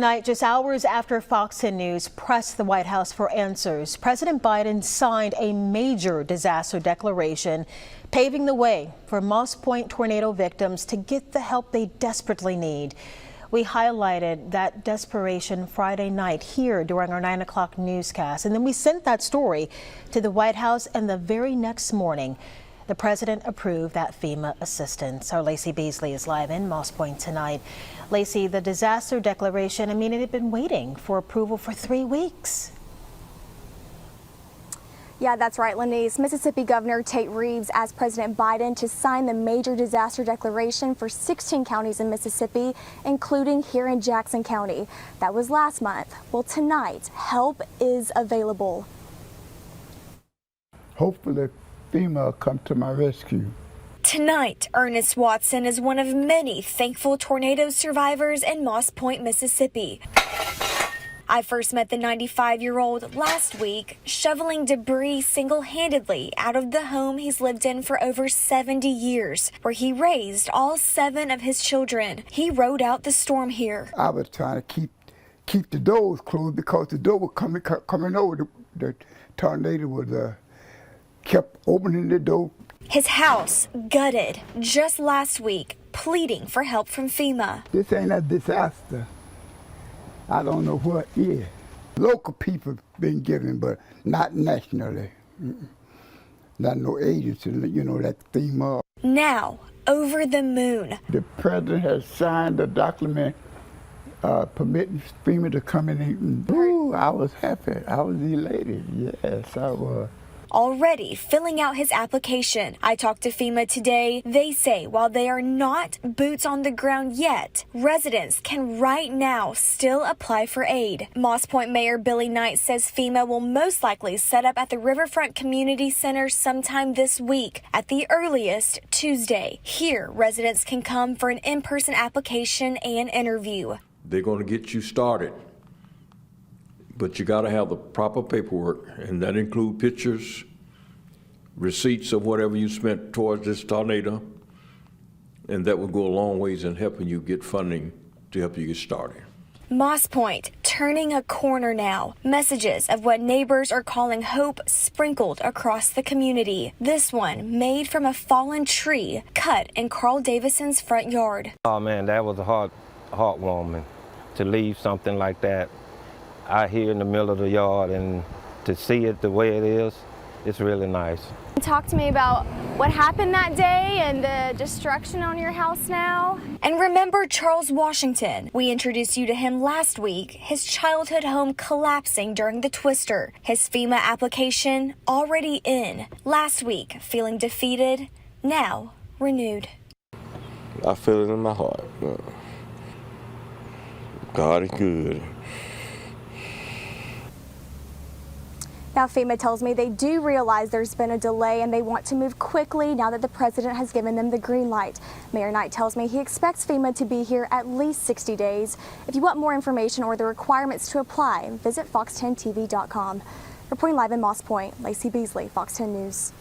Tonight, just hours after Fox 10 News pressed the White House for answers, President Biden signed a major disaster declaration, paving the way for Moss Point tornado victims to get the help they desperately need. We highlighted that desperation Friday night here during our 9 o'clock newscast, and then we sent that story to the White House, and the very next morning, the president approved that FEMA assistance. Our Lacey Beasley is live in Moss Point tonight. Lacey, the disaster declaration, it had been waiting for approval for 3 weeks. Yeah, that's right, Lenise. Mississippi Governor Tate Reeves asked President Biden to sign the major disaster declaration for 16 counties in Mississippi, including here in Jackson County. That was last month. Well, tonight, help is available. Hopefully, FEMA will come to my rescue. Tonight, Ernest Watson is one of many thankful tornado survivors in Moss Point, Mississippi. I first met the 95-year-old last week, shoveling debris single-handedly out of the home he's lived in for over 70 years, where he raised all 7 of his children. He rode out the storm here. I was trying to keep the doors closed because the door was coming over. The tornado was kept opening the door. His house gutted just last week, pleading for help from FEMA. This ain't a disaster. I don't know what is. Local people been giving, but not nationally. Not no agency, that FEMA. Now, over the moon. The president has signed a document permitting FEMA to come in. Ooh, I was happy. I was elated. Yes, I was. Already filling out his application. I talked to FEMA today. They say while they are not boots on the ground yet, residents can right now still apply for aid. Moss Point Mayor Billy Knight says FEMA will most likely set up at the Riverfront Community Center sometime this week, at the earliest Tuesday. Here, residents can come for an in-person application and interview. They're going to get you started, but you got to have the proper paperwork, and that includes pictures, receipts of whatever you spent towards this tornado, and that will go a long ways in helping you get funding to help you get started. Moss Point turning a corner now. Messages of what neighbors are calling hope sprinkled across the community. This one made from a fallen tree cut in Carl Davison's front yard. Oh man, that was heartwarming to leave something like that out here in the middle of the yard, and to see it the way it is, it's really nice. Talk to me about what happened that day and the destruction on your house now. And remember Charles Washington. We introduced you to him last week, his childhood home collapsing during the twister. His FEMA application already in. Last week, feeling defeated, now renewed. I feel it in my heart. God is good. Now, FEMA tells me they do realize there's been a delay and they want to move quickly now that the president has given them the green light. Mayor Knight tells me he expects FEMA to be here at least 60 days. If you want more information or the requirements to apply, visit fox10tv.com. Reporting live in Moss Point, Lacey Beasley, Fox 10 News.